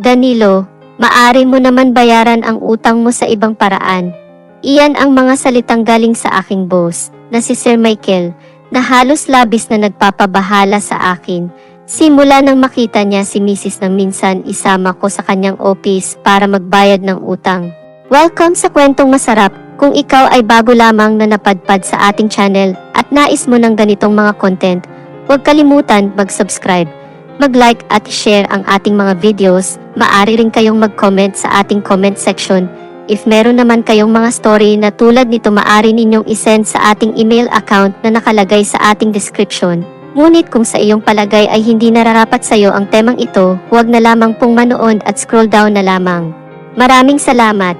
Danilo, maari mo naman bayaran ang utang mo sa ibang paraan. Iyan ang mga salitang galing sa aking boss, na si Sir Michael, na halos labis na nagpapabahala sa akin. Simula nang makita niya si Mrs. nang minsan isama ko sa kanyang office para magbayad ng utang. Welcome sa kwentong masarap. Kung ikaw ay bago lamang na napadpad sa ating channel at nais mo ng ganitong mga content, huwag kalimutan mag-subscribe, mag-like at share ang ating mga videos. Maaari rin kayong mag-comment sa ating comment section. If meron naman kayong mga story na tulad nito, maaari ninyong isend sa ating email account na nakalagay sa ating description. Ngunit kung sa iyong palagay ay hindi nararapat sa iyo ang temang ito, huwag na lamang pong manood at scroll down na lamang. Maraming salamat!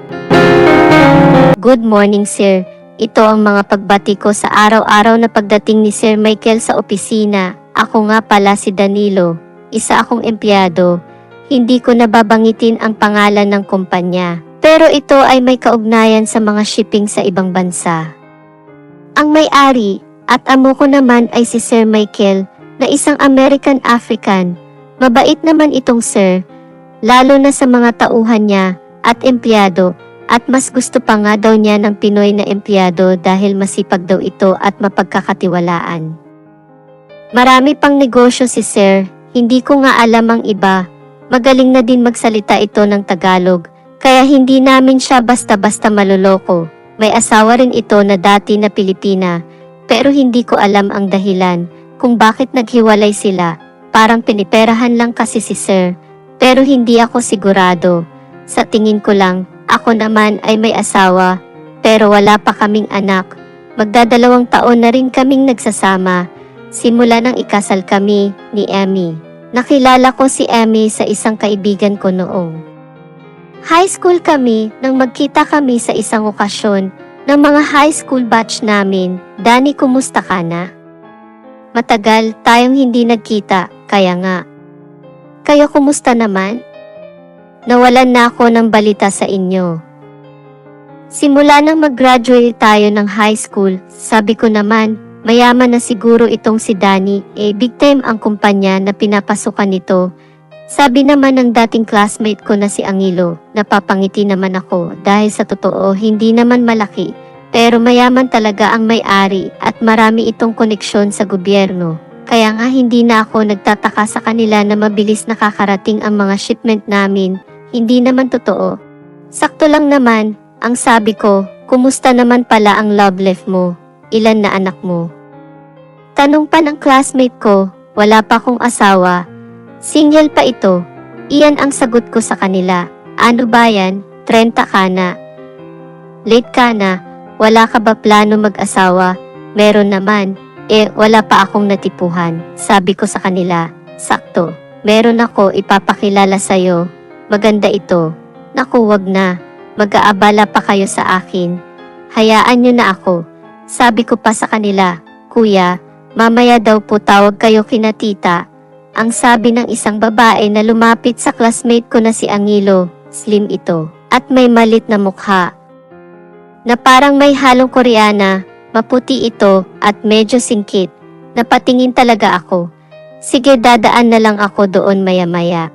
Good morning, sir. Ito ang mga pagbati ko sa araw-araw na pagdating ni Sir Michael sa opisina. Ako nga pala si Danilo. Isa akong empleyado. Hindi ko nababangitin ang pangalan ng kumpanya. Pero ito ay may kaugnayan sa mga shipping sa ibang bansa. Ang may-ari at amo ko naman ay si Sir Michael na isang American-African. Mabait naman itong sir, lalo na sa mga tauhan niya at empleyado. At mas gusto pa nga daw niya ng Pinoy na empleyado dahil masipag daw ito at mapagkakatiwalaan. Marami pang negosyo si Sir, hindi ko nga alam ang iba. Magaling na din magsalita ito ng Tagalog, kaya hindi namin siya basta-basta maluloko. May asawa rin ito na dati na Pilipina, pero hindi ko alam ang dahilan kung bakit naghiwalay sila. Parang piniperahan lang kasi si Sir, pero hindi ako sigurado. Sa tingin ko lang, ako naman ay may asawa, pero wala pa kaming anak. Magdadalawang taon na rin kaming nagsasama. Simula nang ikasal kami ni Emmy. Nakilala ko si Emmy sa isang kaibigan ko noong high school kami nang magkita kami sa isang okasyon ng mga high school batch namin. Dani, kumusta ka na? Matagal tayong hindi nagkita, kaya nga. Kayo kumusta naman? Nawalan na ako ng balita sa inyo. Simula nang mag-graduate tayo ng high school, sabi ko naman, mayaman na siguro itong si Danny, big time ang kumpanya na pinapasukan nito. Sabi naman ng dating classmate ko na si Angelo, napapangiti naman ako dahil sa totoo hindi naman malaki, pero mayaman talaga ang may-ari at marami itong koneksyon sa gobyerno. Kaya nga hindi na ako nagtataka sa kanila na mabilis nakakarating ang mga shipment namin. Hindi naman totoo. Sakto lang naman, ang sabi ko, kumusta naman pala ang love life mo? Ilan na anak mo? Tanong pa ng classmate ko, wala pa akong asawa. Single pa ito. Iyan ang sagot ko sa kanila. Ano ba yan? 30 ka na. Late ka na. Wala ka ba plano mag-asawa? Meron naman. Wala pa akong natipuhan. Sabi ko sa kanila, sakto. Meron ako ipapakilala sa'yo. Maganda ito. Naku, wag na. Mag-aabala pa kayo sa akin. Hayaan nyo na ako. Sabi ko pa sa kanila, Kuya, mamaya daw po tawag kayo kina tita. Ang sabi ng isang babae na lumapit sa classmate ko na si Angelo, slim ito, at may malit na mukha. Na parang may halong Koreana, maputi ito at medyo singkit. Napatingin talaga ako. Sige, dadaan na lang ako doon maya-maya.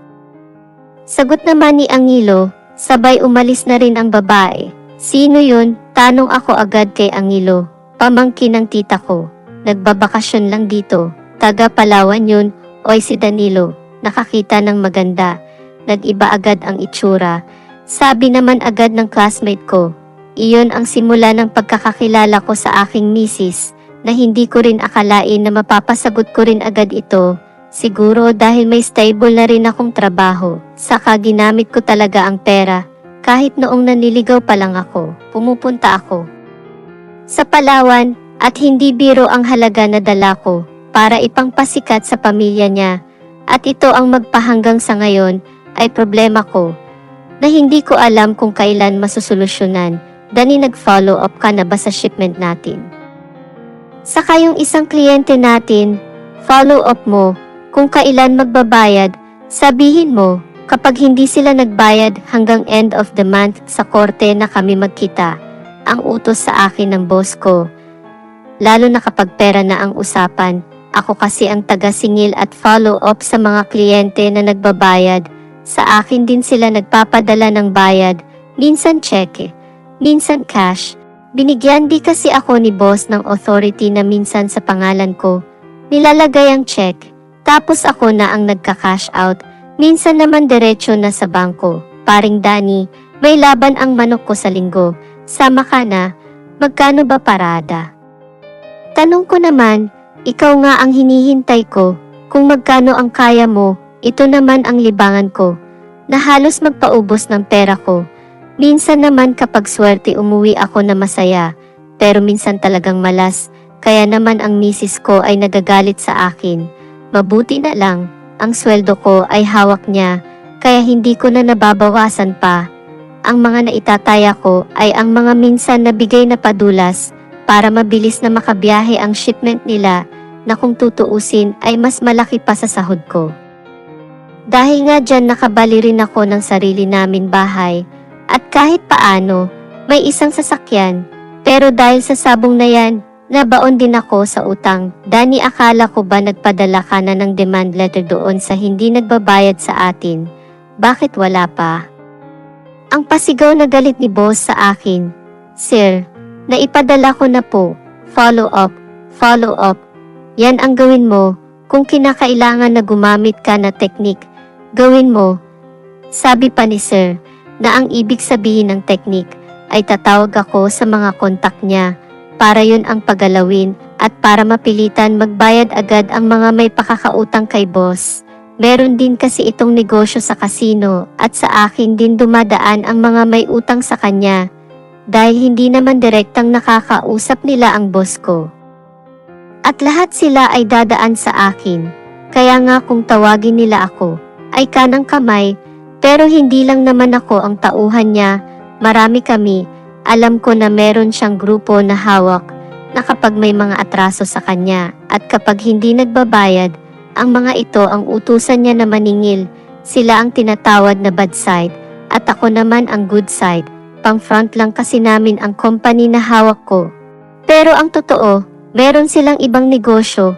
Sagot naman ni Angelo, sabay umalis na rin ang babae. Sino yun? Tanong ako agad kay Angelo. Pamangkin ng tita ko. Nagbabakasyon lang dito. Taga Palawan yun. Oy, si Danilo. Nakakita ng maganda. Nag-iba agad ang itsura. Sabi naman agad ng classmate ko. Iyon ang simula ng pagkakakilala ko sa aking misis, na hindi ko rin akalain na mapapasagot ko rin agad ito. Siguro dahil may stable na rin akong trabaho, saka ginamit ko talaga ang pera. Kahit noong nanliligaw pa lang ako, pumupunta ako sa Palawan at hindi biro ang halaga na dala ko para ipangpasikat sa pamilya niya. At ito ang magpahanggang sa ngayon ay problema ko na hindi ko alam kung kailan masusolusyonan. Dani, nag-follow up ka na ba sa shipment natin? Saka yung isang kliyente natin, follow up mo. Kung kailan magbabayad, sabihin mo, kapag hindi sila nagbayad hanggang end of the month sa korte na kami magkita, ang utos sa akin ng boss ko. Lalo na kapag pera na ang usapan, ako kasi ang taga-singil at follow up sa mga kliyente na nagbabayad. Sa akin din sila nagpapadala ng bayad, minsan cheque, minsan cash. Binigyan di kasi ako ni boss ng authority na minsan sa pangalan ko nilalagay ang cheque, tapos ako na ang nagka-cash out, minsan naman diretsyo na sa bangko. Paring Danny, may laban ang manok ko sa linggo, sama ka na, magkano ba parada? Tanong ko naman, ikaw nga ang hinihintay ko, kung magkano ang kaya mo, ito naman ang libangan ko, na halos magpaubos ng pera ko. Minsan naman kapag swerte umuwi ako na masaya, pero minsan talagang malas, kaya naman ang misis ko ay nagagalit sa akin. Mabuti na lang, ang sweldo ko ay hawak niya, kaya hindi ko na nababawasan pa. Ang mga naitataya ko ay ang mga minsan nabigay na padulas, para mabilis na makabiyahe ang shipment nila, na kung tutuusin ay mas malaki pa sa sahod ko. Dahil nga dyan nakabali rin ako ng sarili namin bahay, at kahit paano, may isang sasakyan, pero dahil sa sabong na yan, nabaon din ako sa utang. Danny, akala ko ba nagpadala ka na ng demand letter doon sa hindi nagbabayad sa atin? Bakit wala pa? Ang pasigaw na galit ni boss sa akin. Sir, naipadala ko na po. Follow up, follow up. Yan ang gawin mo. Kung kinakailangan na gumamit ka na teknik, gawin mo. Sabi pa ni sir, na ang ibig sabihin ng teknik ay tatawag ako sa mga kontak niya, para yun ang pagalawin at para mapilitan magbayad agad ang mga may pakakautang kay boss. Meron din kasi itong negosyo sa kasino at sa akin din dumadaan ang mga may utang sa kanya dahil hindi naman direktang nakakausap nila ang boss ko. At lahat sila ay dadaan sa akin. Kaya nga kung tawagin nila ako ay kanang kamay, pero hindi lang naman ako ang tauhan niya, marami kami. Alam ko na meron siyang grupo na hawak na kapag may mga atraso sa kanya at kapag hindi nagbabayad, ang mga ito ang utusan niya na maningil. Sila ang tinatawad na bad side at ako naman ang good side. Pang front lang kasi namin ang company na hawak ko. Pero ang totoo, meron silang ibang negosyo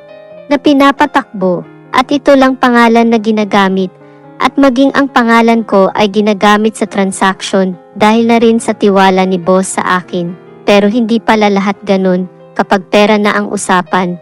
na pinapatakbo at ito lang pangalan na ginagamit. At maging ang pangalan ko ay ginagamit sa transaction dahil na rin sa tiwala ni boss sa akin. Pero hindi pala lahat ganun kapag pera na ang usapan.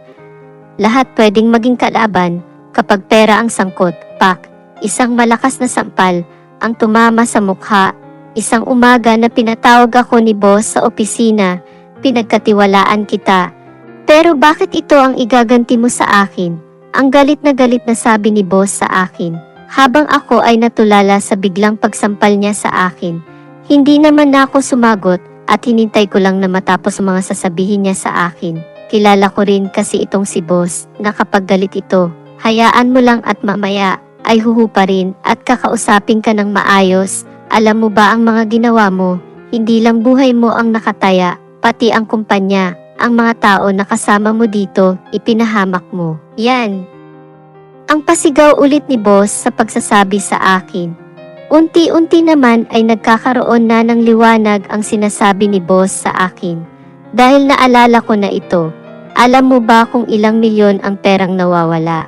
Lahat pwedeng maging kalaban kapag pera ang sangkot. Pak, isang malakas na sampal ang tumama sa mukha. Isang umaga na pinatawag ako ni boss sa opisina, pinagkatiwalaan kita. Pero bakit ito ang igaganti mo sa akin? Ang galit na sabi ni boss sa akin. Habang ako ay natulala sa biglang pagsampal niya sa akin, hindi naman na ako sumagot at hinintay ko lang na matapos ang mga sasabihin niya sa akin. Kilala ko rin kasi itong si boss na kapag galit ito, hayaan mo lang at mamaya ay huhupa rin at kakausapin ka ng maayos. Alam mo ba ang mga ginawa mo? Hindi lang buhay mo ang nakataya, pati ang kumpanya, ang mga tao na kasama mo dito, ipinahamak mo. Yan. Ang pasigaw ulit ni boss sa pagsasabi sa akin. Unti-unti naman ay nagkakaroon na ng liwanag ang sinasabi ni boss sa akin. Dahil naalala ko na ito, alam mo ba kung ilang milyon ang perang nawawala?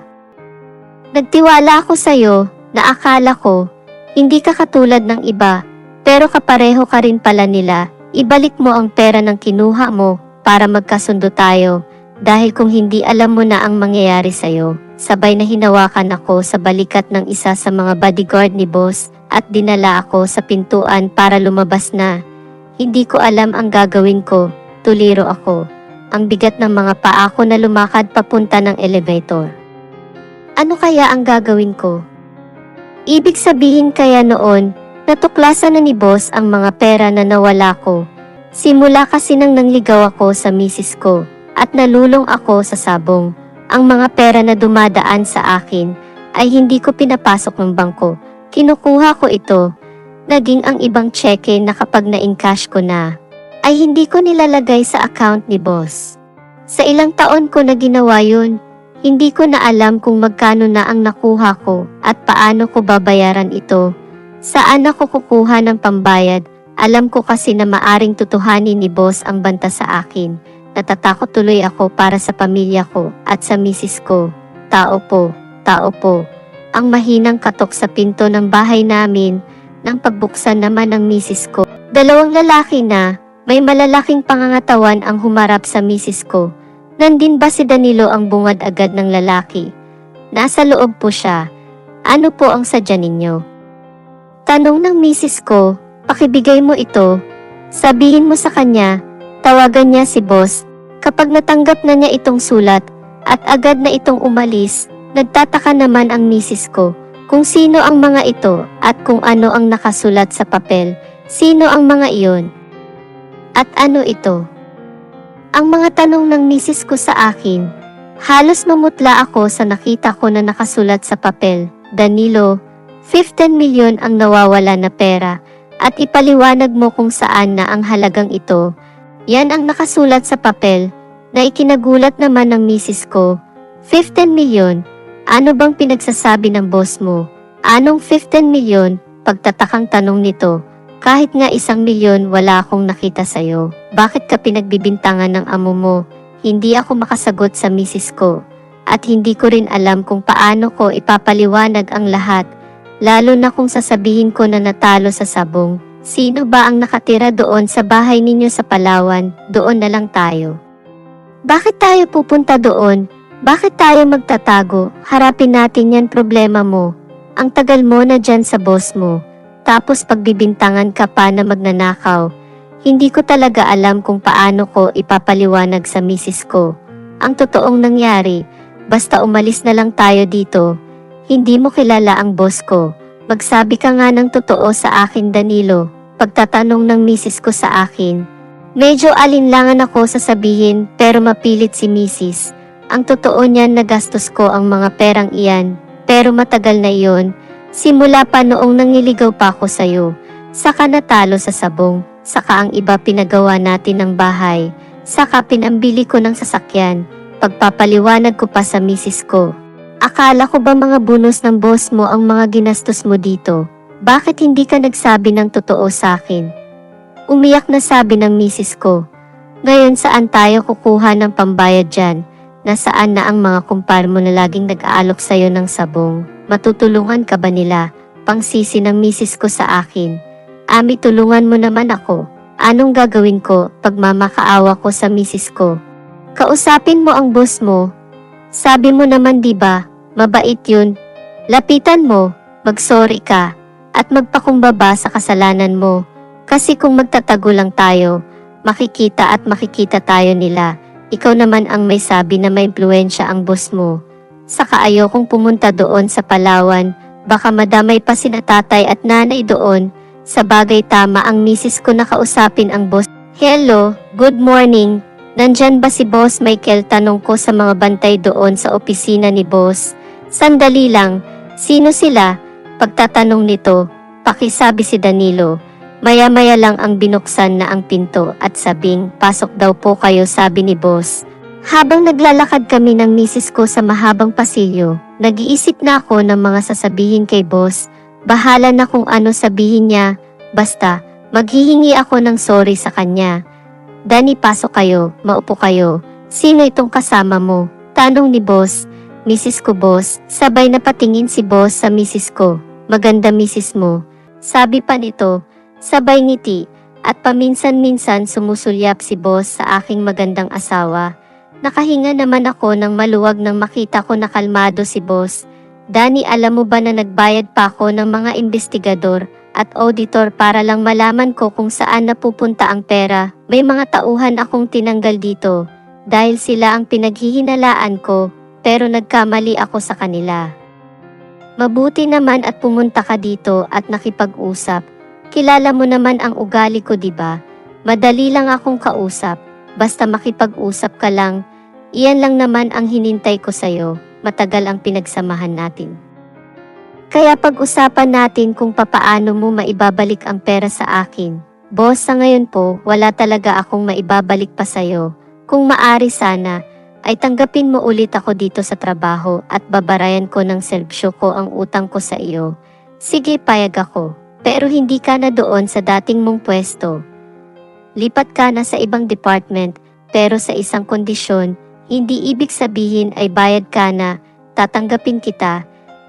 Nagtiwala ako sa'yo na akala ko, hindi ka katulad ng iba, pero kapareho ka rin pala nila. Ibalik mo ang pera ng kinuha mo para magkasundo tayo. Dahil kung hindi alam mo na ang mangyayari sa'yo, sabay na hinawakan ako sa balikat ng isa sa mga bodyguard ni boss at dinala ako sa pintuan para lumabas na. Hindi ko alam ang gagawin ko, tuliro ako. Ang bigat ng mga paa ko na lumakad papunta ng elevator. Ano kaya ang gagawin ko? Ibig sabihin kaya noon, natuklasan na ni boss ang mga pera na nawala ko. Simula kasi nang nangligaw ako sa misis ko at nalulong ako sa sabong. Ang mga pera na dumadaan sa akin ay hindi ko pinapasok ng bangko. Kinukuha ko ito. Naging ang ibang cheque na kapag na-encash ko na, ay hindi ko nilalagay sa account ni boss. Sa ilang taon ko na ginawa yun, hindi ko na alam kung magkano na ang nakuha ko at paano ko babayaran ito. Saan ako kukuha ng pambayad? Alam ko kasi na maaring tutuhanin ni boss ang banta sa akin. Natatakot tuloy ako para sa pamilya ko at sa misis ko. Tao po. ang mahinang katok sa pinto ng bahay namin nang pagbuksan naman ng misis ko. Dalawang lalaki na may malalaking pangangatawan ang humarap sa misis ko. Nandin ba si Danilo ang bungad agad ng lalaki? Nasa loob po siya. Ano po ang sadya ninyo? Tanong ng misis ko, pakibigay mo ito. Sabihin mo sa kanya, tawagan niya si boss. Kapag natanggap na niya itong sulat at agad na itong umalis, nagtataka naman ang misis ko kung sino ang mga ito at kung ano ang nakasulat sa papel. Sino ang mga iyon? At ano ito? Ang mga tanong ng misis ko sa akin. Halos mamutla ako sa nakita ko na nakasulat sa papel. Danilo, 15 milyon ang nawawala na pera at ipaliwanag mo kung saan na ang halagang ito. Yan ang nakasulat sa papel na ikinagulat naman ng misis ko. 15 milyon? Ano bang pinagsasabi ng boss mo? Anong 15 milyon? Pagtatakang tanong nito. Kahit nga 1 milyon wala akong nakita sayo. Bakit ka pinagbibintangan ng amo mo? Hindi ako makasagot sa misis ko. At hindi ko rin alam kung paano ko ipapaliwanag ang lahat. Lalo na kung sasabihin ko na natalo sa sabong. Sino ba ang nakatira doon sa bahay ninyo sa Palawan? Doon na lang tayo. Bakit tayo pupunta doon? Bakit tayo magtatago? Harapin natin yan problema mo. Ang tagal mo na dyan sa boss mo. Tapos pagbibintangan ka pa na magnanakaw. Hindi ko talaga alam kung paano ko ipapaliwanag sa misis ko. Ang totoong nangyari, basta umalis na lang tayo dito. Hindi mo kilala ang boss ko. Magsabi ka nga ng totoo sa akin, Danilo. Pagtatanong ng misis ko sa akin. Medyo alinlangan ako sa sabihin pero mapilit si misis. Ang totoo niyan nagastos ko ang mga perang iyan. Pero matagal na iyon. Simula pa noong nangiligaw pa ako sa'yo, saka natalo sa sabong, saka ang iba pinagawa natin ng bahay, saka pinambili ko ng sasakyan, pagpapaliwanag ko pa sa misis ko. Akala ko ba mga bonus ng boss mo ang mga ginastos mo dito? Bakit hindi ka nagsabi ng totoo sa akin? Umiyak na sabi ng misis ko. Ngayon saan tayo kukuha ng pambayad dyan? Nasaan na ang mga kumpar mo na laging nag-aalok sa'yo ng sabong? Matutulungan ka ba nila? Pangsisi ng misis ko sa akin. Ami, tulungan mo naman ako. Anong gagawin ko pag mamakaawa ko sa misis ko? Kausapin mo ang boss mo. Sabi mo naman diba, mabait yun. Lapitan mo, mag-sorry ka, at magpakumbaba sa kasalanan mo. Kasi kung magtatago lang tayo, makikita tayo nila. Ikaw naman ang may sabi na may impluwensya ang boss mo. Saka ayokong pumunta doon sa Palawan, baka madamay pa sina tatay at nanay doon. Sa bagay tama ang misis ko na kausapin ang boss. Hello, good morning. Nandyan ba si Boss Michael? Tanong ko sa mga bantay doon sa opisina ni boss. Sandali lang, sino sila? Pagtatanong nito, pakisabi si Danilo. Maya-maya lang ang binuksan na ang pinto at sabing, pasok daw po kayo, sabi ni boss. Habang naglalakad kami ng misis ko sa mahabang pasilyo, nag-iisip na ako ng mga sasabihin kay boss. Bahala na kung ano sabihin niya, basta maghihingi ako ng sorry sa kanya. Dani, pasok kayo, maupo kayo. Sino itong kasama mo? Tanong ni boss. Misis ko, boss. Sabay na patingin si boss sa misis ko. Maganda misis mo. Sabi pa nito. Sabay ngiti, at paminsan-minsan sumusulyap si boss sa aking magandang asawa. Nakahinga naman ako ng maluwag nang makita ko na kalmado si boss. Dani, alam mo ba na nagbayad pa ako ng mga investigador at auditor para lang malaman ko kung saan napupunta ang pera? May mga tauhan akong tinanggal dito dahil sila ang pinaghihinalaan ko, pero nagkamali ako sa kanila. Mabuti naman at pumunta ka dito at nakipag-usap. Kilala mo naman ang ugali ko, diba? Madali lang akong kausap. Basta makipag-usap ka lang. Iyan lang naman ang hinintay ko sa'yo. Matagal ang pinagsamahan natin. Kaya pag-usapan natin kung papaano mo maibabalik ang pera sa akin. Boss, sa ngayon po, wala talaga akong maibabalik pa sa'yo. Kung maari sana, ay tanggapin mo ulit ako dito sa trabaho at babarayan ko ng serbisyo ko ang utang ko sa iyo. Sige, payag ako. Pero hindi ka na doon sa dating mong pwesto. Lipat ka na sa ibang department, pero sa isang kondisyon, hindi ibig sabihin ay bayad ka na, tatanggapin kita.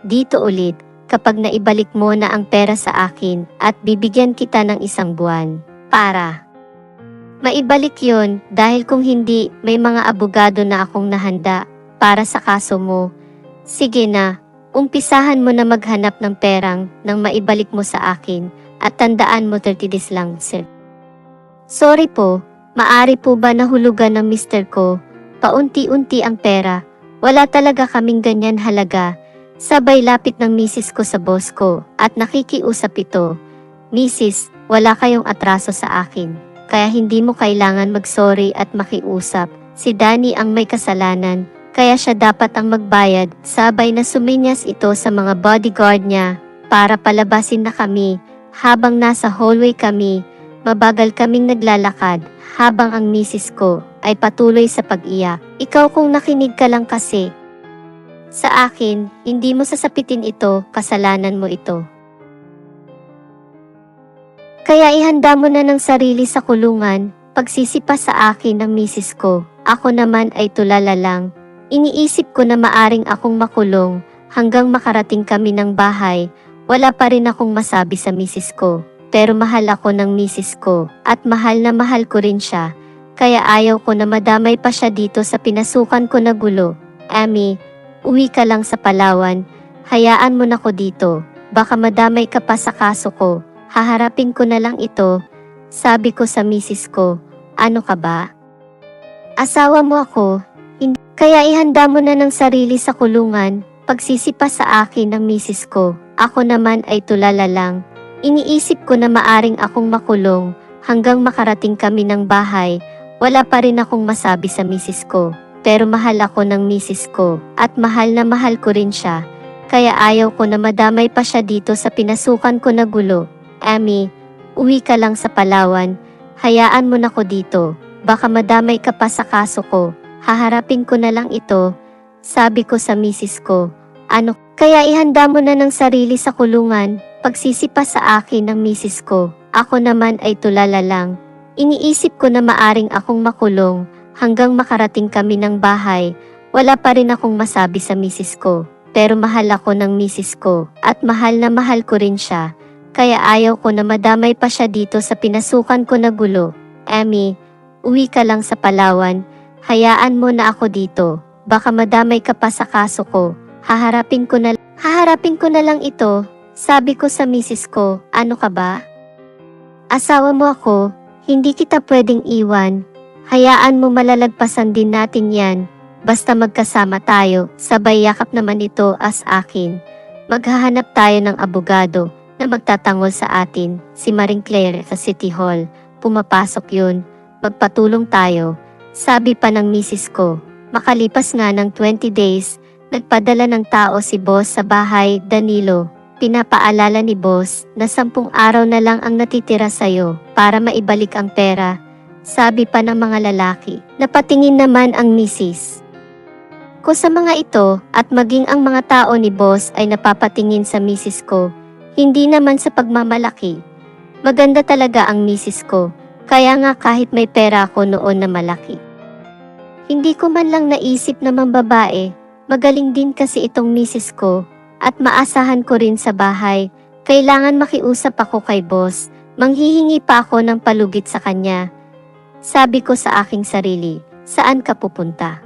dito ulit, kapag naibalik mo na ang pera sa akin at bibigyan kita ng 1 buwan. Para maibalik yon, dahil kung hindi, may mga abogado na akong nahanda para sa kaso mo. Sige na, umpisahan mo na maghanap ng perang nang maibalik mo sa akin at tandaan mo 30 days lang, sir. Sorry po, maari po ba nahulugan ng mister ko? Paunti-unti ang pera. Wala talaga kaming ganyan halaga. Sabay lapit ng misis ko sa boss ko at nakikiusap ito. Misis, wala kayong atraso sa akin. Kaya hindi mo kailangan mag-sorry at makiusap. Si Danny ang may kasalanan, kaya siya dapat ang magbayad. Sabay na suminyas ito sa mga bodyguard niya para palabasin na kami. Habang nasa hallway kami, mabagal kaming naglalakad habang ang misis ko ay patuloy sa pag-iyak. Ikaw kung nakinig ka lang kasi. Sa akin, hindi mo sasapitin ito, kasalanan mo ito. Kaya ihanda mo na ng sarili sa kulungan, pagsisipa sa akin ng misis ko. Ako naman ay tulala lang. Iniisip ko na maaring akong makulong hanggang makarating kami ng bahay. Wala pa rin akong masabi sa misis ko. Pero mahal ako ng misis ko at mahal na mahal ko rin siya. Kaya ayaw ko na madamay pa siya dito sa pinasukan ko na gulo. Amy, uwi ka lang sa Palawan. Hayaan mo na ko dito. Baka madamay ka pa sa kaso ko. Haharapin ko na lang ito. Sabi ko sa misis ko, ano ka ba? Asawa mo ako. Hindi. Kaya ihanda mo na ng sarili sa kulungan, pagsisipa sa akin ng misis ko. Ako naman ay tulala lang. Iniisip ko na maaring akong makulong hanggang makarating kami ng bahay. Wala pa rin akong masabi sa misis ko. Pero mahal ako ng misis ko at mahal na mahal ko rin siya. Kaya ayaw ko na madamay pa siya dito sa pinasukan ko na gulo. Amy, uwi ka lang sa Palawan. Hayaan mo na ko dito. Baka madamay ka pa sa kaso ko. Haharapin ko na lang ito. Sabi ko sa misis ko. Ano? Kaya ihanda mo na ng sarili sa kulungan. Pagsisipa sa akin ng misis ko. Ako naman ay tulala lang. Iniisip ko na maaring akong makulong hanggang makarating kami ng bahay. Wala pa rin akong masabi sa misis ko. Pero mahal ako ng misis ko at mahal na mahal ko rin siya. Kaya ayaw ko na madamay pa siya dito sa pinasukan ko na gulo. Amy, uwi ka lang sa Palawan. Hayaan mo na ako dito. Baka madamay ka pa sa kaso ko. Haharapin ko na lang ito. Sabi ko sa misis ko, ano ka ba? Asawa mo ako, hindi kita pwedeng iwan. Hayaan mo malalagpasan din natin yan. Basta magkasama tayo, sabay yakap naman ito as akin. Maghahanap tayo ng abogado na magtatangol sa atin, si Maring Claire sa City Hall. Pumapasok yun, magpatulong tayo. Sabi pa ng misis ko, makalipas nga ng 20 days, nagpadala ng tao si boss sa bahay, Danilo. Pinapaalala ni boss na 10 araw na lang ang natitira sa'yo para maibalik ang pera. Sabi pa ng mga lalaki, napatingin naman ang misis ko sa mga ito at maging ang mga tao ni boss ay napapatingin sa misis ko. Hindi naman sa pagmamalaki. Maganda talaga ang misis ko, kaya nga kahit may pera ako noon na malaki. Hindi ko man lang naisip na mambabae, magaling din kasi itong misis ko, at maasahan ko rin sa bahay. Kailangan makiusap ako kay boss, manghihingi pa ako ng palugit sa kanya. Sabi ko sa aking sarili, saan ka pupunta?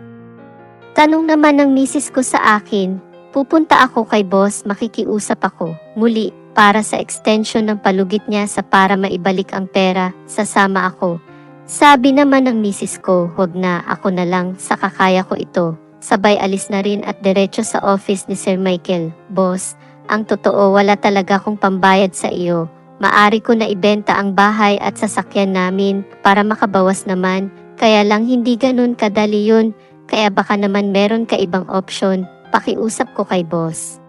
Tanong naman ng misis ko sa akin, pupunta ako kay boss, makikiusap ako. Muli, para sa extension ng palugit niya sa para maibalik ang pera, sasama ako. Sabi naman ng misis ko, huwag na, ako na lang, sa kakaya ko ito. Sabay alis na rin at diretso sa office ni Sir Michael. Boss, ang totoo wala talaga akong pambayad sa iyo. Maari ko na ibenta ang bahay at sasakyan namin para makabawas naman. Kaya lang hindi ganun kadali yun. Kaya baka naman meron ka ibang option. Pakiusap ko kay boss.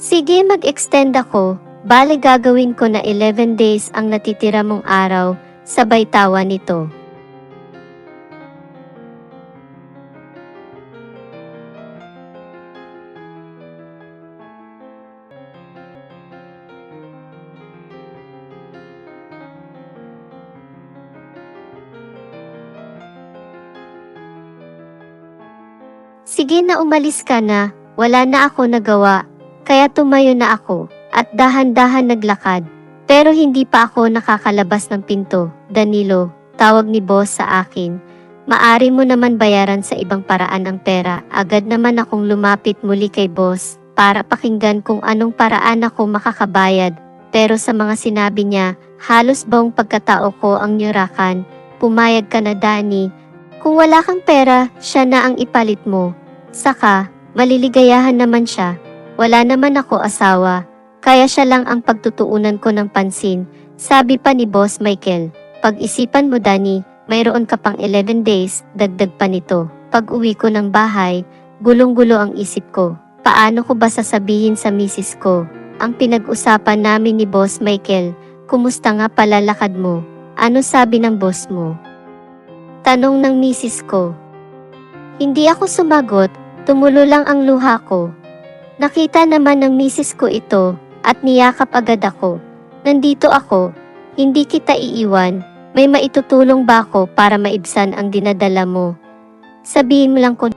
Sige, mag-extend ako. Bale gagawin ko na 11 days ang natitira mong araw. Sabay tawa nito. Sige na, umalis ka na. Wala na ako nagawa. Kaya tumayo na ako at dahan-dahan naglakad. Pero hindi pa ako nakakalabas ng pinto. Danilo, tawag ni boss sa akin. Maari mo naman bayaran sa ibang paraan ang pera. Agad naman akong lumapit muli kay boss para pakinggan kung anong paraan ako makakabayad. Pero sa mga sinabi niya, halos buong pagkatao ko ang nyurakan. Pumayag ka na, Danny. Kung wala kang pera, siya na ang ipalit mo. Saka, maliligayahan naman siya. Wala naman ako asawa. Kaya siya lang ang pagtutuunan ko ng pansin. Sabi pa ni Boss Michael, pag-isipan mo, Danny, mayroon ka pang 11 days, dagdag pa nito. Pag uwi ko ng bahay, gulong-gulo ang isip ko. Paano ko ba sasabihin sa misis ko? Ang pinag-usapan namin ni Boss Michael, kumusta nga pala lakad mo? Ano sabi ng boss mo? Tanong ng misis ko. Hindi ako sumagot, tumulo lang ang luha ko. Nakita naman ng misis ko ito at niyakap agad ako. Nandito ako, hindi kita iiwan. May maitutulong ba ako para maibsan ang dinadala mo? Sabihin mo lang ko.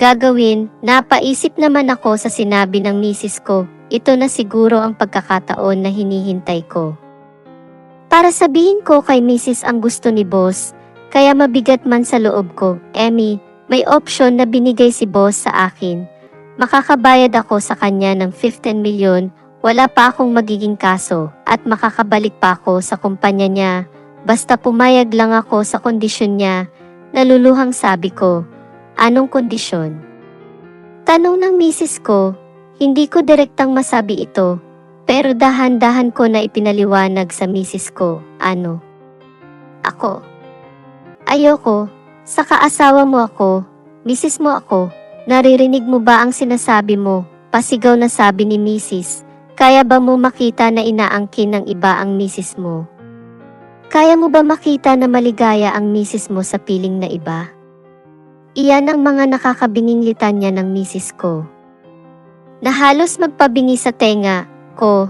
Gagawin, napaisip naman ako sa sinabi ng misis ko. Ito na siguro ang pagkakataon na hinihintay ko. Para sabihin ko kay misis ang gusto ni boss, kaya mabigat man sa loob ko. Emmy, may option na binigay si boss sa akin. Makakabayad ako sa kanya ng 15 milyon, wala pa akong magiging kaso, at makakabalik pa ako sa kumpanya niya. Basta pumayag lang ako sa kondisyon niya. Naluluhang sabi ko, anong kondisyon? Tanong ng misis ko, hindi ko direktang masabi ito, pero dahan-dahan ko na ipinaliwanag sa misis ko, ano? Ako. Ayoko, saka asawa mo ako, misis mo ako, naririnig mo ba ang sinasabi mo? Pasigaw na sabi ni misis, kaya ba mo makita na inaangkin ng iba ang misis mo? Kaya mo ba makita na maligaya ang misis mo sa piling na iba? Iyan ang mga nakakabinging litanya ng misis ko. Na halos magpabingi sa tenga ko,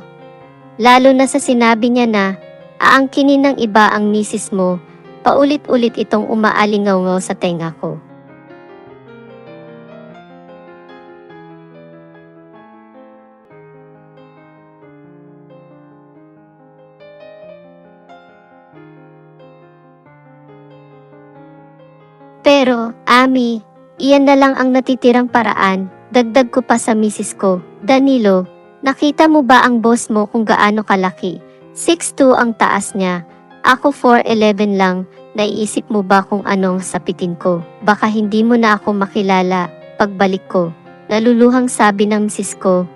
lalo na sa sinabi niya na, aangkinin ng iba ang misis mo, paulit-ulit itong umaalingaw sa tenga ko. Pero, Ami, iyan na lang ang natitirang paraan, dagdag ko pa sa misis ko. Danilo, nakita mo ba ang boss mo kung gaano kalaki? 6'2" ang taas niya. Ako 4'11" lang, naiisip mo ba kung anong sapitin ko? Baka hindi mo na ako makilala, pagbalik ko. Naluluhang sabi ng misis ko.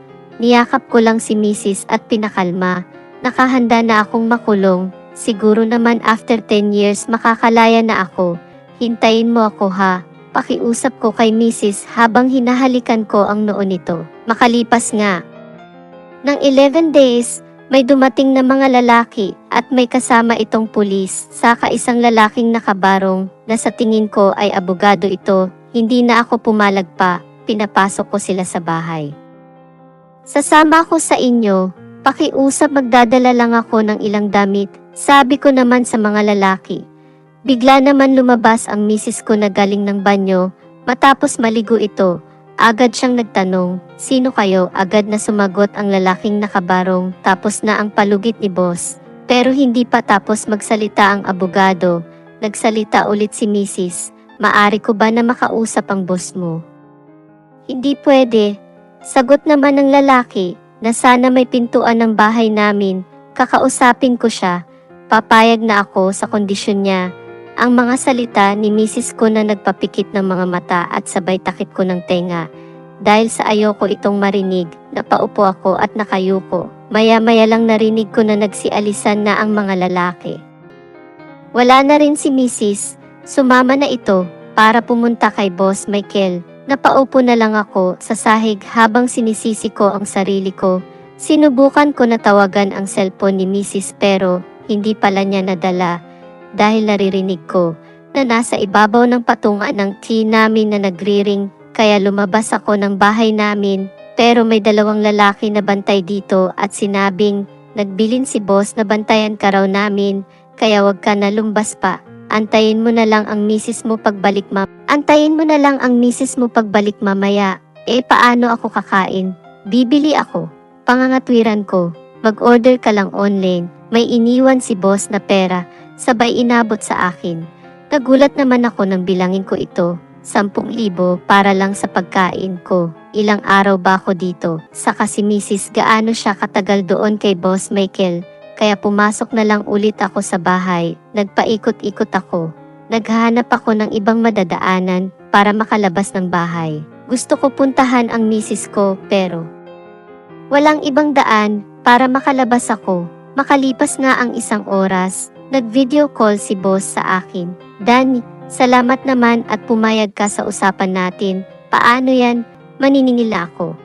Niyakap ko lang si misis at pinakalma. Nakahanda na akong makulong. Siguro naman after 10 years makakalaya na ako. Hintayin mo ako ha. Pakiusap ko kay misis habang hinahalikan ko ang noo nito. Makalipas nga ng 11 days, may dumating na mga lalaki at may kasama itong pulis, saka isang lalaking nakabarong na sa tingin ko ay abogado ito. Hindi na ako pumalag pa, pinapasok ko sila sa bahay. Sasama ko sa inyo, pakiusap magdadala lang ako ng ilang damit, sabi ko naman sa mga lalaki. Bigla naman lumabas ang misis ko na galing ng banyo, matapos maligo ito. Agad siyang nagtanong, sino kayo? Agad na sumagot ang lalaking nakabarong, tapos na ang palugit ni boss. Pero hindi pa tapos magsalita ang abogado, nagsalita ulit si misis, maari ko ba na makausap ang boss mo? Hindi pwede, sagot naman ng lalaki, na sana may pintuan ng bahay namin, kakausapin ko siya, papayag na ako sa kondisyon niya. Ang mga salita ni misis ko na nagpapikit ng mga mata at sabay takip ko ng tenga. Dahil sa ayoko itong marinig, napaupo ako at nakayuko. Maya-maya lang narinig ko na nagsialisan na ang mga lalaki. Wala na rin si misis, sumama na ito para pumunta kay Boss Michael. Napaupo na lang ako sa sahig habang sinisisi ko ang sarili ko. Sinubukan ko na tawagan ang cellphone ni misis pero hindi pala niya nadala. Dahil naririnig ko na nasa ibabaw ng patungan ng key namin na nagriring, kaya lumabas ako ng bahay namin, pero may dalawang lalaki na bantay dito at sinabing, nagbilin si boss na bantayan ka raw namin, kaya wag ka na lumbas pa. Antayin mo na lang ang misis mo pagbalik mamaya. Paano ako kakain? Bibili ako. Pangangatwiran ko. Mag-order ka lang online. May iniwan si boss na pera. Sabay inabot sa akin. Nagulat naman ako nang bilangin ko ito. 10,000 para lang sa pagkain ko. Ilang araw ba ako dito? Saka si Mrs. gaano siya katagal doon kay Boss Michael. Kaya pumasok na lang ulit ako sa bahay. Nagpaikot-ikot ako. Naghahanap ako ng ibang madadaanan para makalabas ng bahay. Gusto ko puntahan ang misis ko pero walang ibang daan para makalabas ako. Makalipas nga ang 1 oras, nag-video call si boss sa akin. Danny, salamat naman at pumayag ka sa usapan natin. Paano yan? Maniningila ako.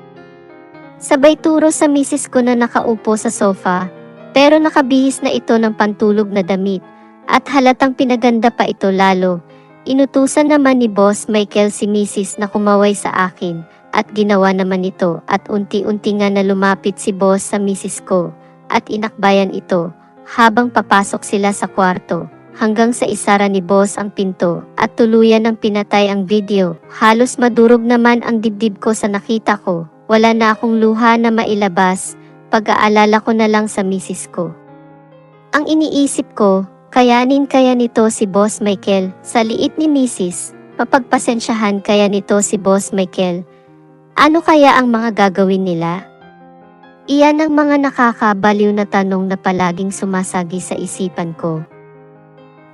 Sabay turo sa misis ko na nakaupo sa sofa, pero nakabihis na ito ng pantulog na damit. At halatang pinaganda pa ito lalo. Inutusan naman ni Boss Michael si Mrs. na kumaway sa akin at ginawa naman ito at unti-unti nga na lumapit si Boss sa Mrs. ko at inakbayan ito habang papasok sila sa kwarto hanggang sa isara ni Boss ang pinto at tuluyan ng pinatay ang video. Halos madurog naman ang dibdib ko sa nakita ko. Wala na akong luha na mailabas. Pag-aalala ko na lang sa Mrs. ko. Ang iniisip ko, kayanin kaya nito si Boss Michael sa liit ni Mrs. Mapagpasensyahan kaya nito si Boss Michael. Ano kaya ang mga gagawin nila? Iyan ang mga nakakabaliw na tanong na palaging sumasagi sa isipan ko.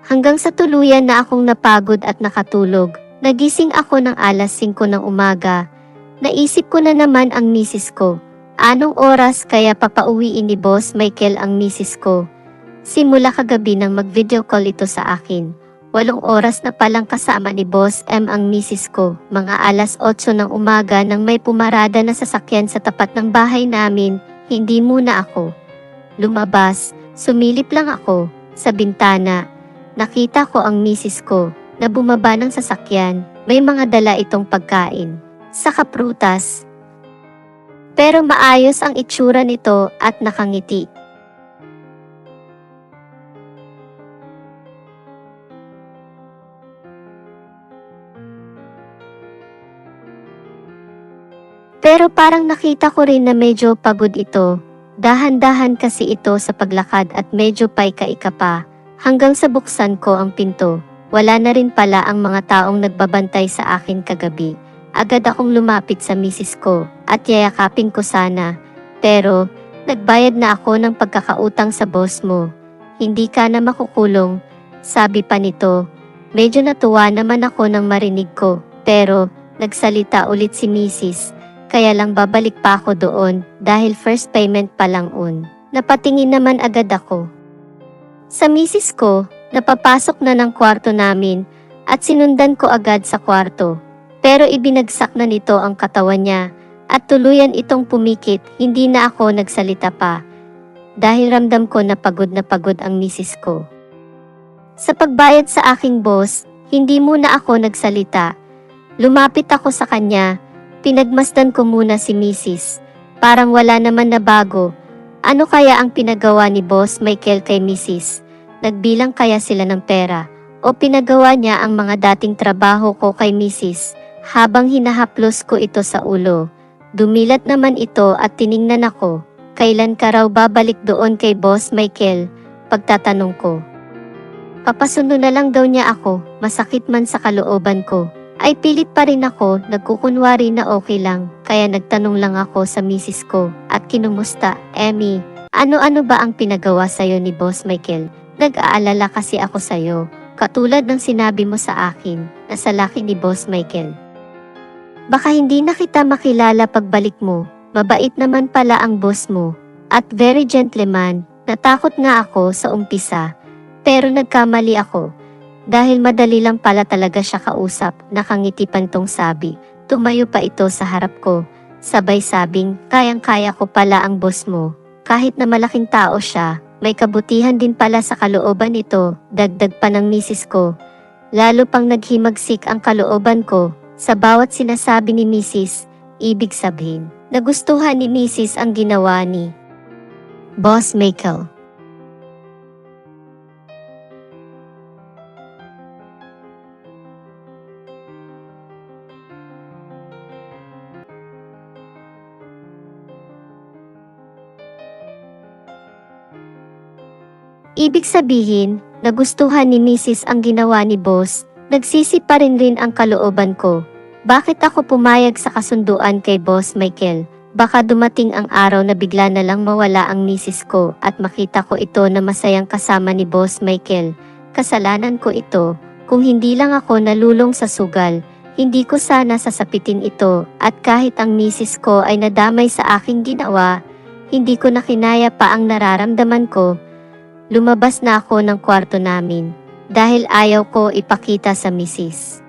Hanggang sa tuluyan na akong napagod at nakatulog, nagising ako ng alas 5 ng umaga. Naisip ko na naman ang misis ko. Anong oras kaya papauwiin ni Boss Michael ang misis ko? Simula kagabi nang mag-video call ito sa akin. 8 oras na palang kasama ni Boss M ang misis ko. Mga alas 8 ng umaga nang may pumarada na sasakyan sa tapat ng bahay namin, hindi muna ako lumabas. Sumilip lang ako sa bintana. Nakita ko ang misis ko na bumaba ng sasakyan. May mga dala itong pagkain, saka prutas. Pero maayos ang itsura nito at nakangiti. Pero parang nakita ko rin na medyo pagod ito. Dahan-dahan kasi ito sa paglakad at medyo paika-ika pa. Hanggang sa buksan ko ang pinto, wala na rin pala ang mga taong nagbabantay sa akin kagabi. Agad akong lumapit sa misis ko at yayakapin ko sana. Pero, nagbayad na ako ng pagkakautang sa boss mo. Hindi ka na makukulong, sabi pa nito. Medyo natuwa naman ako nang marinig ko. Pero, nagsalita ulit si misis. Kaya lang babalik pa ako doon dahil first payment pa lang un. Napatingin naman agad ako sa misis ko, napapasok na ng kwarto namin at sinundan ko agad sa kwarto. Pero ibinagsak na nito ang katawan niya at tuluyan itong pumikit. Hindi na ako nagsalita pa dahil ramdam ko na pagod ang misis ko. Sa pagbayad sa aking boss, hindi muna ako nagsalita. Lumapit ako sa kanya. Pinagmasdan ko muna si Mrs. Parang wala naman na bago. Ano kaya ang pinagawa ni Boss Michael kay Mrs.? Nagbilang kaya sila ng pera? O pinagawa niya ang mga dating trabaho ko kay Mrs. Habang hinahaplos ko ito sa ulo, dumilat naman ito at tiningnan ako. Kailan ka raw babalik doon kay Boss Michael? Pagtatanong ko. Papasundo na lang daw niya ako, masakit man sa kalooban ko. Ay pilit pa rin ako, nagkukunwari na okay lang, kaya nagtanong lang ako sa misis ko at kinumusta. Emmy, ano-ano ba ang pinagawa sa'yo ni Boss Michael? Nag-aalala kasi ako sa'yo, katulad ng sinabi mo sa akin na sa laki ni Boss Michael. Baka hindi na kita makilala pagbalik mo, mabait naman pala ang boss mo, at very gentleman. Natakot nga ako sa umpisa, pero nagkamali ako. Dahil madali lang pala talaga siya kausap, nakangiti pantong sabi. Tumayo pa ito sa harap ko, sabay sabing, kayang-kaya ko pala ang boss mo. Kahit na malaking tao siya, may kabutihan din pala sa kalooban nito, dagdag pa ng misis ko. Lalo pang naghimagsik ang kalooban ko, sa bawat sinasabi ni misis, ibig sabihin, nagustuhan ni misis ang ginawa ni Boss Michael. Ibig sabihin, nagustuhan ni Mrs. ang ginawa ni boss, nagsisi pa rin ang kalooban ko. Bakit ako pumayag sa kasunduan kay Boss Michael? Baka dumating ang araw na bigla na lang mawala ang misis ko at makita ko ito na masayang kasama ni Boss Michael. Kasalanan ko ito, kung hindi lang ako nalulong sa sugal, hindi ko sana sasapitin ito at kahit ang misis ko ay nadamay sa aking ginawa, hindi ko na kinaya pa ang nararamdaman ko. Lumabas na ako ng kwarto namin dahil ayaw ko ipakita sa misis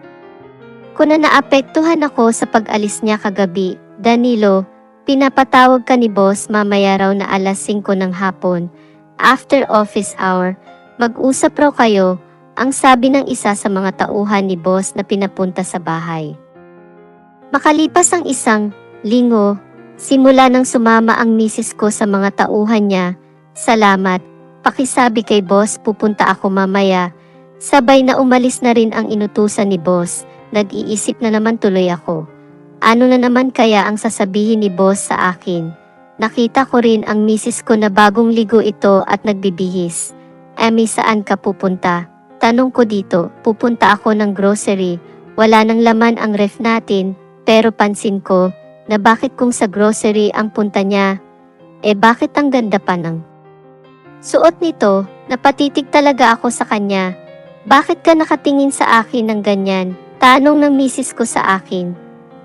ko na naapektuhan ako sa pag-alis niya kagabi. Danilo, pinapatawag ka ni boss mamaya raw na alas 5 ng hapon. After office hour, mag-usap raw kayo, ang sabi ng isa sa mga tauhan ni boss na pinapunta sa bahay. Makalipas ang isang linggo, simula nang sumama ang misis ko sa mga tauhan niya. Salamat, pakisabi kay boss pupunta ako mamaya. Sabay na umalis na rin ang inutusan ni boss. Nag-iisip na naman tuloy ako. Ano na naman kaya ang sasabihin ni boss sa akin? Nakita ko rin ang misis ko na bagong ligo ito at nagbibihis. Emi, saan ka pupunta? Tanong ko dito. Pupunta ako ng grocery. Wala nang laman ang ref natin, pero pansin ko na bakit kung sa grocery ang punta niya, bakit ang ganda pa ng suot nito? Napatitig talaga ako sa kanya. Bakit ka nakatingin sa akin ng ganyan? Tanong ng misis ko sa akin.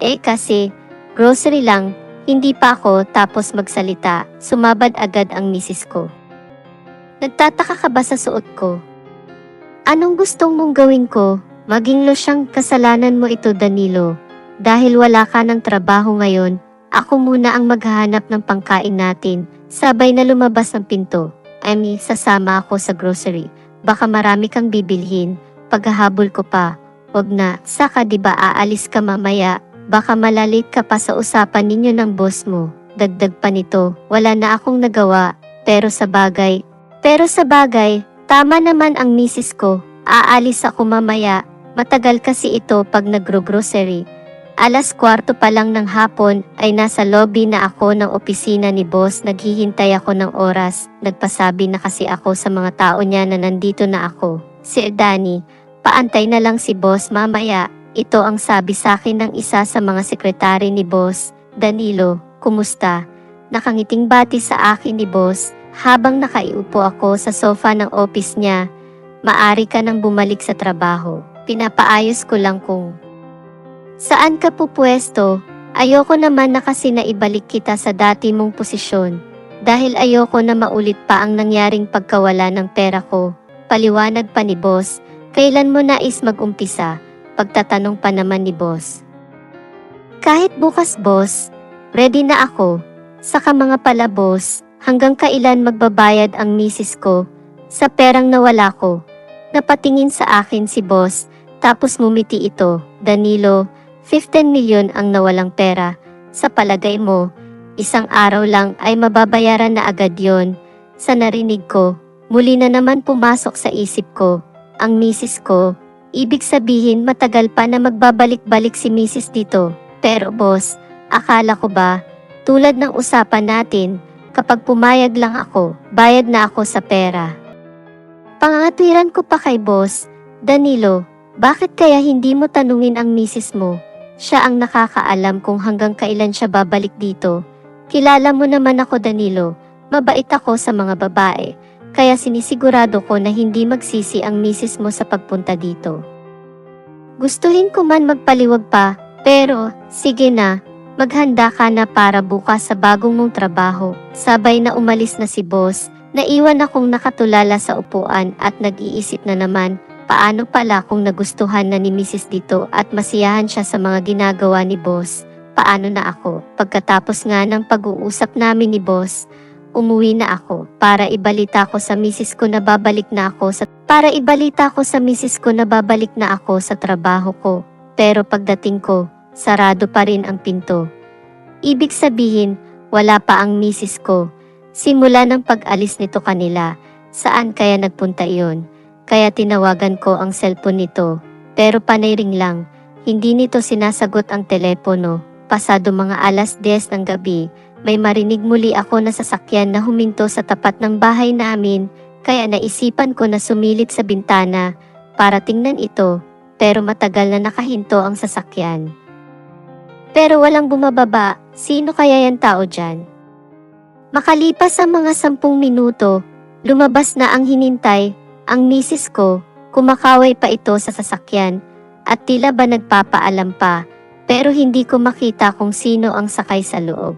Kasi, grocery lang, hindi pa ako tapos magsalita, sumabad agad ang misis ko. Nagtataka ka ba sa suot ko? Anong gustong mong gawin ko? Maging losyang kasalanan mo ito, Danilo. Dahil wala ka ng trabaho ngayon, ako muna ang maghahanap ng pangkain natin. Sabay na lumabas ng pinto. Emi, sasama ako sa grocery. Baka marami kang bibilhin. Paghahabol ko pa. Wag na, saka diba aalis ka mamaya, baka malalit ka pa sa usapan ninyo ng boss mo. Dagdag pa nito, wala na akong nagawa, pero sa bagay, tama naman ang misis ko, aalis ako mamaya, matagal kasi ito pag nagro-grocery. 4:15 pa lang ng hapon ay nasa lobby na ako ng opisina ni boss, naghihintay ako ng oras, nagpasabi na kasi ako sa mga tao niya na nandito na ako. Sir Danny, paantay na lang si boss mamaya, ito ang sabi sa akin ng isa sa mga sekretary ni boss. Danilo, kumusta? Nakangiting bati sa akin ni boss, habang nakaiupo ako sa sofa ng office niya. Maari ka nang bumalik sa trabaho, pinapaayos ko lang kung saan ka pupwesto. Ayoko naman na kasi naibalik kita sa dati mong posisyon, dahil ayoko na maulit pa ang nangyaring pagkawala ng pera ko. Paliwanag pa ni boss. Kailan mo nais mag-umpisa? Pagtatanong pa naman ni boss. Kahit bukas boss, ready na ako. Saka mga pala boss, hanggang kailan magbabayad ang misis ko sa perang nawala ko? Napatingin sa akin si boss, tapos ngumiti ito. Danilo, 15 milyon ang nawalang pera. Sa palagay mo, isang araw lang ay mababayaran na agad yon? Sa narinig ko, muli na naman pumasok sa isip ko ang misis ko. Ibig sabihin matagal pa na magbabalik-balik si misis dito. Pero boss, akala ko ba, tulad ng usapan natin, kapag pumayag lang ako, bayad na ako sa pera. Pangangatwiran ko pa kay boss. Danilo, bakit kaya hindi mo tanungin ang misis mo? Siya ang nakakaalam kung hanggang kailan siya babalik dito. Kilala mo naman ako, Danilo. Mabait ako sa mga babae. Kaya sinisigurado ko na hindi magsisi ang misis mo sa pagpunta dito. Gustuhin ko man magpaliwag pa, pero sige na, maghanda ka na para bukas sa bagong mong trabaho. Sabay na umalis na si boss, naiwan akong nakatulala sa upuan at nag-iisip na naman, paano pala kung nagustuhan na ni Mrs. dito at masiyahan siya sa mga ginagawa ni boss. Paano na ako? Pagkatapos nga ng pag-uusap namin ni boss, umuwi na ako para ibalita ko sa misis ko na babalik na ako sa trabaho ko. Pero pagdating ko, sarado pa rin ang pinto. Ibig sabihin, wala pa ang misis ko. Simula ng pag-alis nito kanila, saan kaya nagpunta iyon? Kaya tinawagan ko ang cellphone nito, pero panay ring lang. Hindi nito sinasagot ang telepono. Pasado mga 10:00 ng gabi, may marinig muli ako na sasakyan na huminto sa tapat ng bahay namin. kaya naisipan ko na sumilip sa bintana para tingnan ito, pero matagal na nakahinto ang sasakyan. Pero walang bumababa, sino kaya yan tao dyan? Makalipas ang mga 10 minuto, lumabas na ang hinintay, ang misis ko, kumakaway pa ito sa sasakyan, at tila ba nagpapaalam pa, pero hindi ko makita kung sino ang sakay sa loob.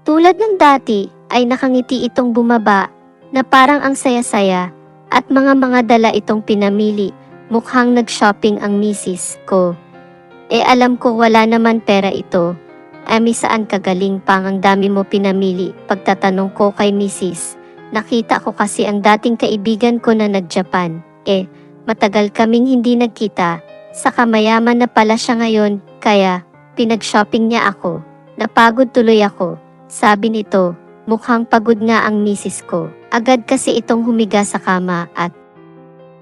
Tulad ng dati, ay nakangiti itong bumaba, na parang ang saya-saya, at mga dala itong pinamili, mukhang nag-shopping ang misis ko. Alam ko wala naman pera ito. Ami, saan ka galing pang ang dami mo pinamili? Pagtatanong ko kay misis, nakita ko kasi ang dating kaibigan ko na nag-Japan. Matagal kaming hindi nagkita, saka mayaman na pala siya ngayon, kaya pinag-shopping niya ako. Napagod tuloy ako, sabi nito, mukhang pagod nga ang misis ko. Agad kasi itong humiga sa kama at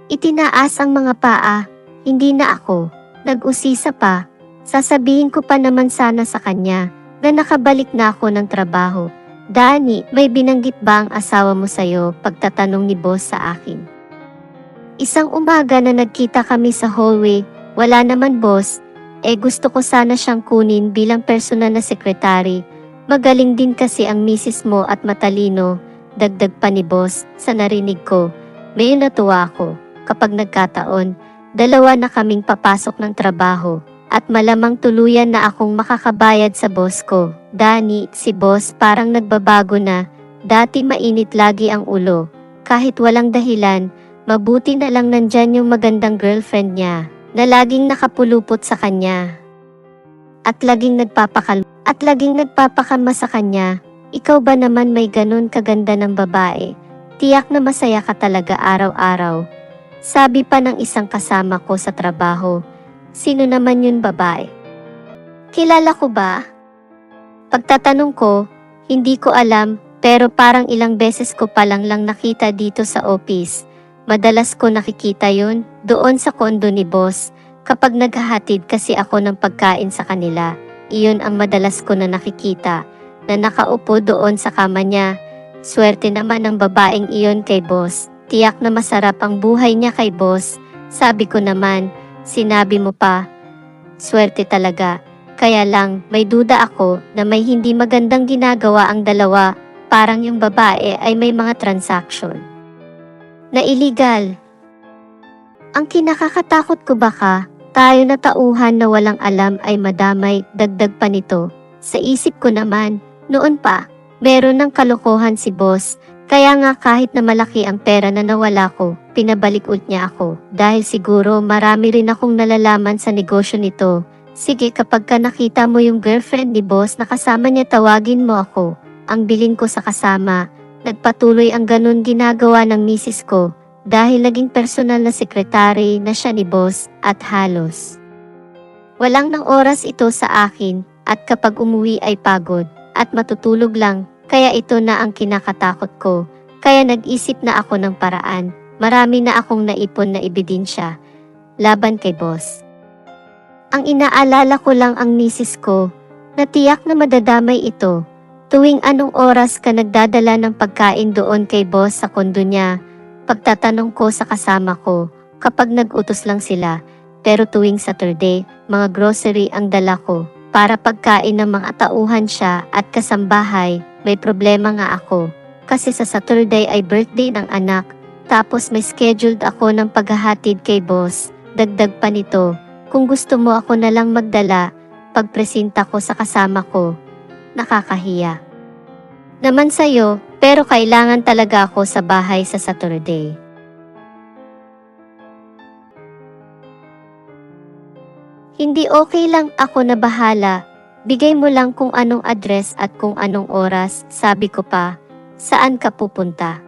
itinaas ang mga paa, hindi na ako, nag-usisa pa. Sasabihin ko pa naman sana sa kanya na nakabalik na ako ng trabaho. Dani, may binanggit ba ang asawa mo sa'yo? Pagtatanong ni boss sa akin. Isang umaga na nagkita kami sa hallway, wala naman boss. Gusto ko sana siyang kunin bilang personal na sekretary. Magaling din kasi ang misis mo at matalino. Dagdag pa ni boss sa narinig ko. May natuwa ako kapag nagkataon. 2 na kaming papasok ng trabaho. At malamang tuluyan na akong makakabayad sa boss ko. Dani, si boss parang nagbabago na. Dati mainit lagi ang ulo. Kahit walang dahilan, mabuti na lang nandyan yung magandang girlfriend niya, na laging nakapulupot sa kanya. At laging nagpapakalma sa kanya. Ikaw ba naman may ganun kaganda ng babae? Tiyak na masaya ka talaga araw-araw. Sabi pa ng isang kasama ko sa trabaho. Sino naman yun babae? Kilala ko ba? Pagtatanong ko, hindi ko alam, pero parang ilang beses ko palang lang nakita dito sa office. Madalas ko nakikita yun, doon sa kondo ni boss, kapag naghahatid kasi ako ng pagkain sa kanila. Iyon ang madalas ko na nakikita, na nakaupo doon sa kama niya. Swerte naman ang babaeng iyon kay boss. Tiyak na masarap ang buhay niya kay boss. Sabi ko naman, sinabi mo pa, swerte talaga. Kaya lang, may duda ako na may hindi magandang ginagawa ang dalawa, parang yung babae ay may mga transaction na illegal. Ang kinakakatakot ko baka, tayo na tauhan na walang alam ay madamay, dagdag pa nito. Sa isip ko naman, noon pa, meron ng kalokohan si boss, kaya nga kahit na malaki ang pera na nawala ko, pinabalik ulit niya ako, dahil siguro marami rin akong nalalaman sa negosyo nito. Sige, kapag ka nakita mo yung girlfriend ni boss na kasama niya, tawagin mo ako. Ang bilin ko sa kasama. Nagpatuloy ang ganun ginagawa ng misis ko dahil naging personal na sekretary na siya ni boss at halos walang nang oras ito sa akin at kapag umuwi ay pagod at matutulog lang, kaya ito na ang kinakatakot ko. Kaya nag-isip na ako ng paraan. Marami na akong naipon na ebidensya laban kay boss. Ang inaalala ko lang ang misis ko, na tiyak na madadamay ito. Tuwing anong oras ka nagdadala ng pagkain doon kay boss sa kondo niya? Pagtatanong ko sa kasama ko, kapag nag-utos lang sila. Pero tuwing Saturday, mga grocery ang dala ko. Para pagkain ng mga tauhan siya at kasambahay, may problema nga ako. Kasi sa Saturday ay birthday ng anak, tapos may scheduled ako ng paghahatid kay boss. Dagdag pa nito, kung gusto mo ako na lang magdala, pagpresenta ko sa kasama ko. Nakakahiya naman sa'yo, pero kailangan talaga ako sa bahay sa Saturday. Hindi okay lang ako na bahala, bigay mo lang kung anong address at kung anong oras, sabi ko pa, saan ka pupunta?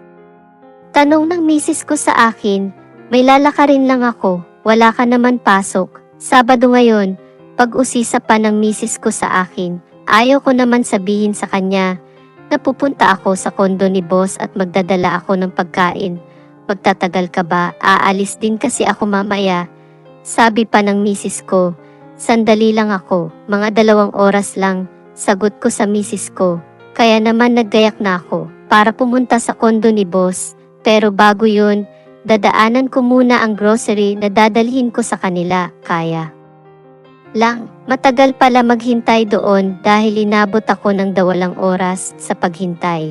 Tanong ng misis ko sa akin, may lalakarin lang ako, wala ka naman pasok, Sabado ngayon, pag-usisa pa ng misis ko sa akin. Ayaw ko naman sabihin sa kanya na pupunta ako sa kondo ni boss at magdadala ako ng pagkain. Magtatagal ka ba? Aalis din kasi ako mamaya. Sabi pa ng misis ko, sandali lang ako, mga 2 oras lang, sagot ko sa misis ko. Kaya naman naggayak na ako para pumunta sa kondo ni boss. Pero bago yun, dadaanan ko muna ang grocery na dadalhin ko sa kanila, kaya lang. Matagal pala maghintay doon dahil inabot ako ng 2 oras sa paghintay.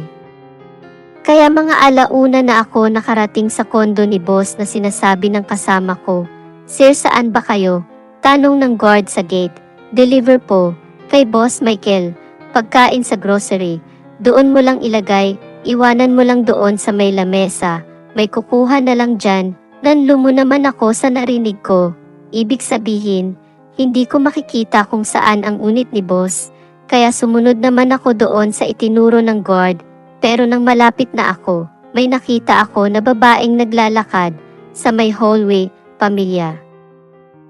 Kaya mga alauna na ako nakarating sa kondo ni boss na sinasabi ng kasama ko, "Sir, saan ba kayo?" Tanong ng guard sa gate. "Deliver po, kay Boss Michael. Pagkain sa grocery. Doon mo lang ilagay, iwanan mo lang doon sa may lamesa. May kukuha na lang dyan." Nanlumo naman ako sa narinig ko. Ibig sabihin, hindi ko makikita kung saan ang unit ni boss, kaya sumunod naman ako doon sa itinuro ng guard. Pero nang malapit na ako, may nakita ako na babaeng naglalakad sa may hallway, pamilya.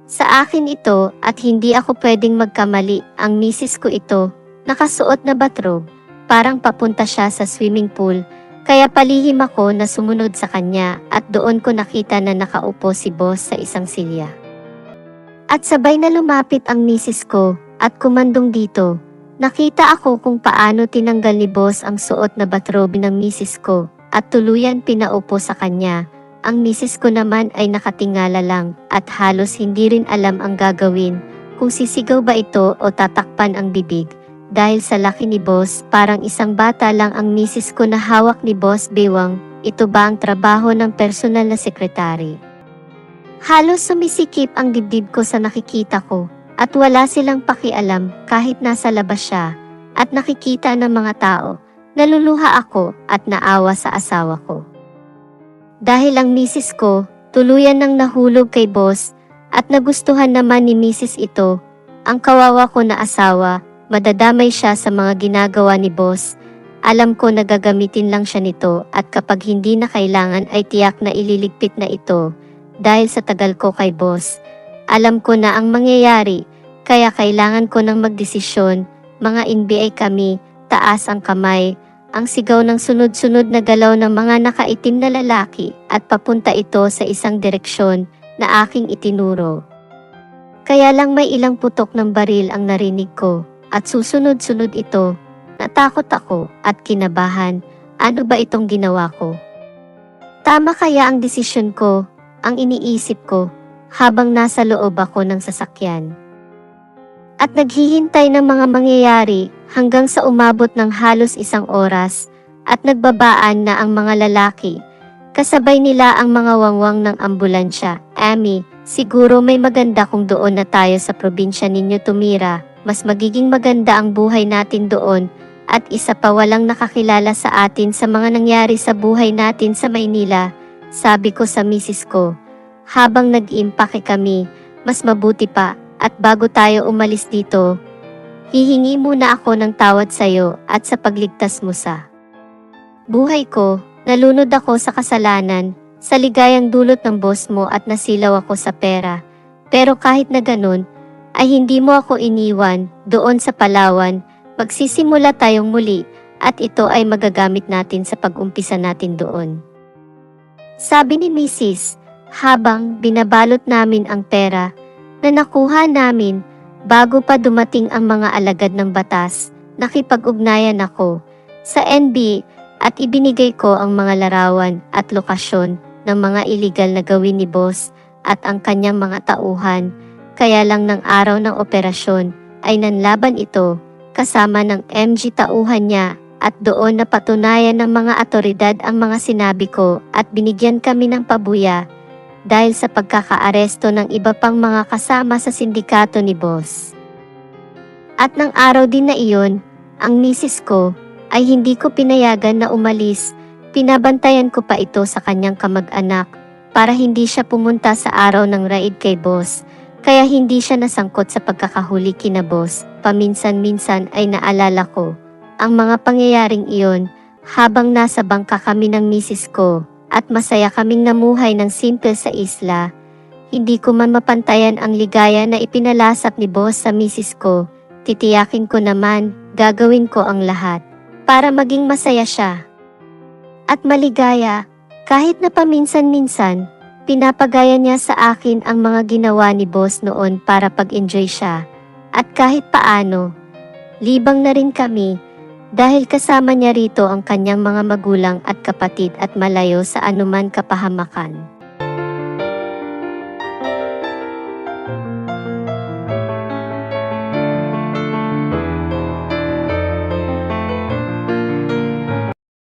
Sa akin ito at hindi ako pwedeng magkamali, ang misis ko ito, nakasuot na bathrobe, parang papunta siya sa swimming pool, kaya palihim ako na sumunod sa kanya at doon ko nakita na nakaupo si boss sa isang silya. At sabay na lumapit ang misis ko at kumandong dito. Nakita ako kung paano tinanggal ni boss ang suot na bathrobe ng misis ko at tuluyan pinaupo sa kanya. Ang misis ko naman ay nakatingala lang at halos hindi rin alam ang gagawin, kung sisigaw ba ito o tatakpan ang bibig. Dahil sa laki ni boss, parang isang bata lang ang misis ko na hawak ni boss Bewang. Ito ba ang trabaho ng personal na sekretary? Halos sumisikip ang dibdib ko sa nakikita ko at wala silang pakialam kahit nasa labas siya at nakikita ng mga tao. Naluluha ako at naawa sa asawa ko. Dahil ang misis ko, tuluyan nang nahulog kay boss at nagustuhan naman ni misis ito, ang kawawa ko na asawa, madadamay siya sa mga ginagawa ni boss. Alam ko na gagamitin lang siya nito at kapag hindi na kailangan ay tiyak na ililigpit na ito. Dahil sa tagal ko kay boss, alam ko na ang mangyayari, kaya kailangan ko nang magdesisyon. Mga NBI kami, taas ang kamay, ang sigaw ng sunod-sunod na galaw ng mga nakaitim na lalaki at papunta ito sa isang direksyon na aking itinuro. Kaya lang may ilang putok ng baril ang narinig ko at susunod-sunod ito. Natakot ako at kinabahan. Ano ba itong ginawa ko? Tama kaya ang desisyon ko? Ang iniisip ko habang nasa loob ako ng sasakyan. At naghihintay ng mga mangyayari hanggang sa umabot ng halos 1 oras at nagbabaan na ang mga lalaki. Kasabay nila ang mga wangwang ng ambulansya. "Amy, siguro may maganda kung doon na tayo sa probinsya ninyo tumira. Mas magiging maganda ang buhay natin doon at isa pa walang nakakilala sa atin sa mga nangyari sa buhay natin sa Maynila." Sabi ko sa misis ko, habang nag-impake kami, "Mas mabuti pa, at bago tayo umalis dito, hihingi muna ako ng tawad sa'yo at sa pagligtas mo sa buhay ko." Nalunod ako sa kasalanan, sa ligayang dulot ng boss mo at nasilaw ako sa pera. Pero kahit na ganun, ay hindi mo ako iniwan doon sa Palawan. Magsisimula tayong muli at ito ay magagamit natin sa pag-umpisa natin doon. Sabi ni Mrs. habang binabalot namin ang pera na nakuha namin bago pa dumating ang mga alagad ng batas. Nakipag-ugnayan ako sa NB at ibinigay ko ang mga larawan at lokasyon ng mga iligal na gawin ni boss at ang kanyang mga tauhan. Kaya lang ng araw ng operasyon ay nanlaban ito kasama ng MG tauhan niya. At doon napatunayan ng mga otoridad ang mga sinabi ko at binigyan kami ng pabuya dahil sa pagkakaaresto ng iba pang mga kasama sa sindikato ni boss. At ng araw din na iyon, ang misis ko ay hindi ko pinayagan na umalis. Pinabantayan ko pa ito sa kanyang kamag-anak para hindi siya pumunta sa araw ng raid kay boss. Kaya hindi siya nasangkot sa pagkakahuli kina boss. Paminsan-minsan ay naalala ko ang mga pangyayaring iyon habang nasa bangka kami ng misis ko at masaya kaming namuhay ng simple sa isla. Hindi ko man mapantayan ang ligaya na ipinalasap ni boss sa misis ko. Titiyakin ko naman, gagawin ko ang lahat para maging masaya siya at maligaya. Kahit na paminsan-minsan, pinapagaya niya sa akin ang mga ginawa ni boss noon para pag-enjoy siya. At kahit paano, libang na rin kami. Dahil kasama niya rito ang kanyang mga magulang at kapatid at malayo sa anuman kapahamakan.